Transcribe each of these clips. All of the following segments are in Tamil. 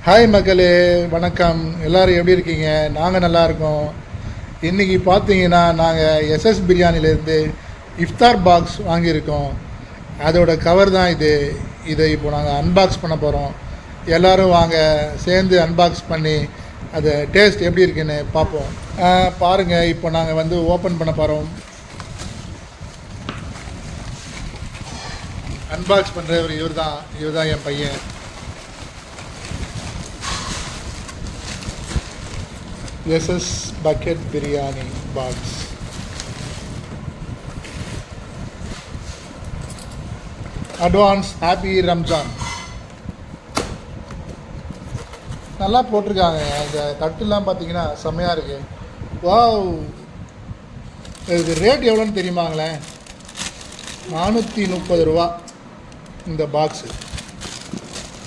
ஹாய் மக்களே, வணக்கம். எல்லோரும் எப்படி இருக்கீங்க? நாங்கள் நல்லா இருக்கோம். இன்றைக்கி பார்த்தீங்கன்னா நாங்கள் எஸ்எஸ் பிரியாணிலேருந்து இஃப்தார் பாக்ஸ் வாங்கியிருக்கோம். அதோட கவர் தான் இது. இதை இப்போ நாங்கள் அன்பாக்ஸ் பண்ண போகிறோம். எல்லோரும் வாங்க சேர்ந்து அன்பாக்ஸ் பண்ணி அது டேஸ்ட் எப்படி இருக்குன்னு பார்ப்போம். பாருங்கள், இப்போ நாங்கள் ஓப்பன் பண்ண போகிறோம். அன்பாக்ஸ் பண்ணுறவர் இவர் தான் என் பையன். SS bucket biryani box. Advance happy Ramzan. நல்லா போட்டிருக்காங்க. இந்த தட்டுலாம் பார்த்தீங்கன்னா செம்மையாக இருக்குது. வாவ், இதுக்கு ரேட் எவ்வளோன்னு தெரியுமாங்களேன்? 430 ரூபா இந்த பாக்ஸு.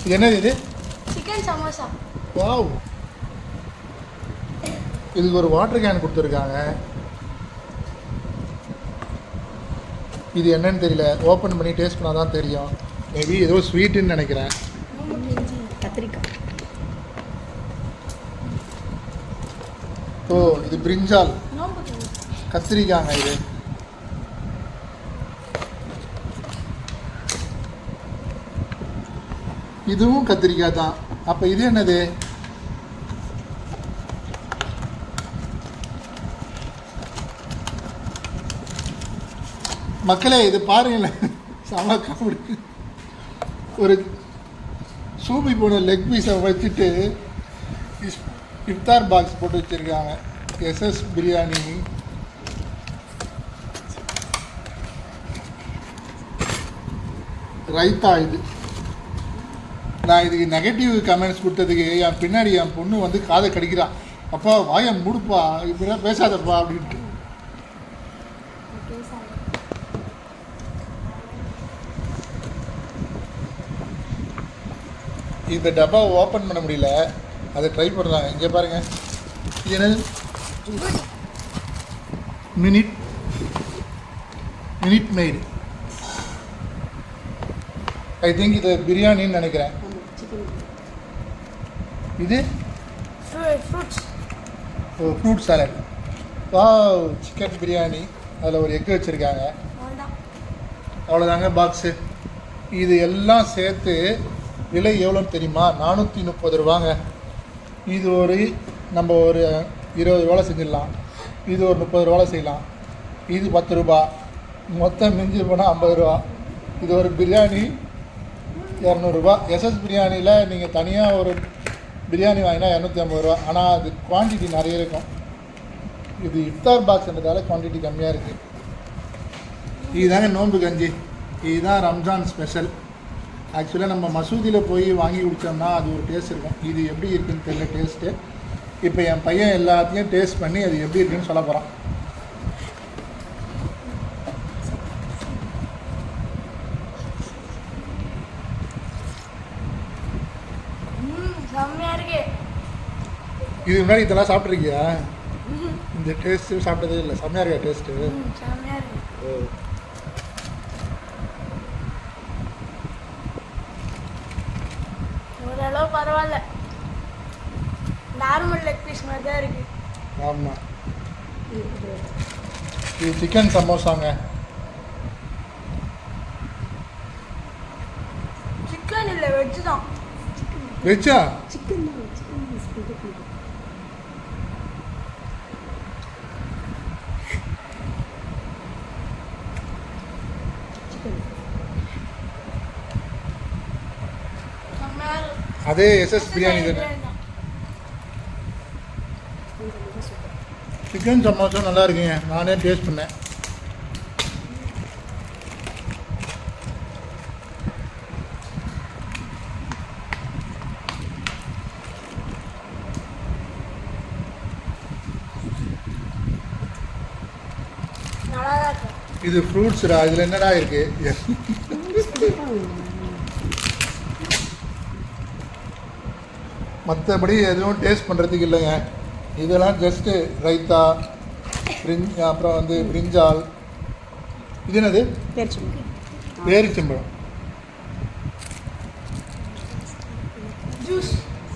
இது என்னது? இது சிக்கன் சமோசா. வாவ், இதுக்கு ஒரு வாட்டர் கேன் கொடுத்துருக்காங்க. இது என்னன்னு தெரியல, ஓப்பன் பண்ணி டேஸ்ட் பண்ணால் தான் தெரியும். மேபி ஏதோ ஸ்வீட்டுன்னு நினைக்கிறேன். கத்திரிக்காய். ஓ, இது பிரிஞ்சால் கத்திரிக்காங்க. இது இதுவும் கத்திரிக்காய் தான். அப்போ இது என்னது? மக்களே, இது பாருங்களேன், சமக்காம ஒரு சூப்பி போன லெக் பீஸை வச்சுட்டு இஃப்தார் பாக்ஸ் போட்டு வச்சுருக்காங்க. எஸ்எஸ் பிரியாணி. ரைத்தா. இது நான் இதுக்கு நெகட்டிவ் கமெண்ட்ஸ் கொடுத்ததுக்கு என் பின்னாடி என் பொண்ணு காதை கடிக்கிறான். அப்பா வாயை மூடுப்பா, இப்படிலாம் பேசாதப்பா அப்படின்ட்டு. இந்த டப்பா ஓப்பன் பண்ண முடியல, அதை ட்ரை பண்ணுறாங்க. இங்கே பாருங்கள், இது என்னது? Minute maid. ஐ திங்க் இது பிரியாணின்னு நினைக்கிறேன். இது fruit salad. Wow, chicken biryani. அதில் ஒரு எக் வச்சுருக்காங்க. அவ்வளோதாங்க பாக்ஸு. இது எல்லாம் சேர்த்து விலை எவ்வளோன்னு தெரியுமா? 430 ரூபாங்க. இது நம்ம ஒரு 20 ரூபாவில் செஞ்சிடலாம். இது ஒரு 30 ரூபாவில் செய்யலாம். இது 10 ரூபா. மொத்தம் மிஞ்சி போனால் 50 ரூபா. இது ஒரு பிரியாணி 200 ரூபா. எஸ்எஸ் பிரியாணியில் நீங்கள் தனியாக ஒரு பிரியாணி வாங்கினா 250 ரூபா. ஆனால் அது குவான்டிட்டி நிறைய இருக்கும். இது இஃப்தார் பாக்ஸ்ன்றதால குவான்டிட்டி கம்மியாக இருக்குது. இதுதாங்க நோன்பு கஞ்சி. இதுதான் ரம்ஜான் ஸ்பெஷல். ஆக்சுவலாக நம்ம மசூதியில் போய் வாங்கி குடித்தோம்னா அது ஒரு டேஸ்ட் இருக்கும். இது எப்படி இருக்குதுன்னு தெரியல டேஸ்ட்டு. இப்போ என் பையன் எல்லாத்தையும் டேஸ்ட் பண்ணி அது எப்படி இருக்குன்னு சொல்ல போகிறான். இது முன்னாடி இதெல்லாம் சாப்பிட்ருக்கியா? இந்த டேஸ்ட்டு சாப்பிட்டதே இல்லை. செம்மையாக இருக்கா டேஸ்ட்டு? ஓ, ஓரளவு பரவாயில்ல. நார்மல் லெக் பீஸ் மாதிரி தான் இருக்கு. ஆமாம், இது சிக்கன் சமோசாங்க. சிக்கன் இல்லை, வெஜ் தான். வெஜ்ஜா? சிக்கன் தான். அதே எஸ்எஸ் பிரியாணி தானே. சிக்கன் சமோசா நல்லா இருக்குங்க. நானே டேஸ்ட் பண்ணேன். இது ஃப்ரூட்ஸ்டா. இதில் என்னடா இருக்கு? மற்றபடி எதுவும் டேஸ்ட் பண்ணுறதுக்கு இல்லைங்க. இதெல்லாம் ஜஸ்ட்டு ரைத்தா, அப்புறம் பிரிஞ்சால். இது என்னது? பேரிச்சம்பழம்.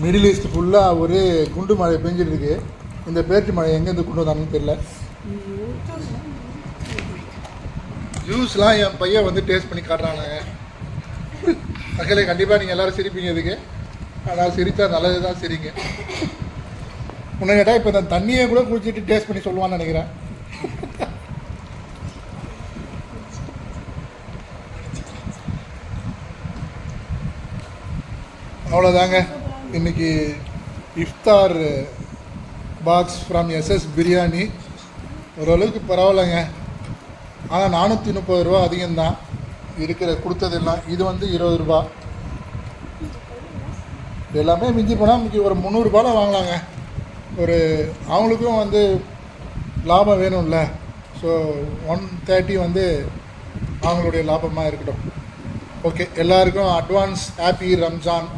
மிடில் ஈஸ்ட் ஃபுல்லாக ஒரே குண்டு மழை பெஞ்சிட்டு இருக்கு. இந்த பேர்ச்சி மழை எங்கேருந்து கொண்டு வந்தாங்கன்னு தெரியல. ஜூஸ்லாம் என் பையன் வந்து டேஸ்ட் பண்ணி காட்டுறானுங்க. மக்களே கண்டிப்பாக நீங்கள் எல்லோரும் சிரிப்பீங்க இதுக்கு. ஆனால் சிரித்தா நல்லது தான் சிரிங்க. உன்னை கேட்டால் இப்போ இந்த தண்ணியை கூட குடிச்சிட்டு டேஸ்ட் பண்ணி சொல்லுவான்னு நினைக்கிறேன். அவ்வளோதாங்க இன்றைக்கி இஃப்தார் பாக்ஸ் ஃப்ரம் எஸ்எஸ் பிரியாணி. ஓரளவுக்கு பரவாயில்லைங்க. ஆனால் 430 ரூபா அதிகம்தான் இருக்கிற கொடுத்ததெல்லாம். இது வந்து 20 ரூபா. எல்லாமே மிஞ்சி போனால் இன்னைக்கு ஒரு 300 ரூபாயில் வாங்கலாங்க. ஒரு அவங்களுக்கும் வந்து லாபம் வேணும்ல. ஸோ 130 வந்து அவங்களுடைய லாபமாக இருக்கட்டும். ஓகே, எல்லாருக்கும் அட்வான்ஸ் ஹாப்பி ரம்ஜான்.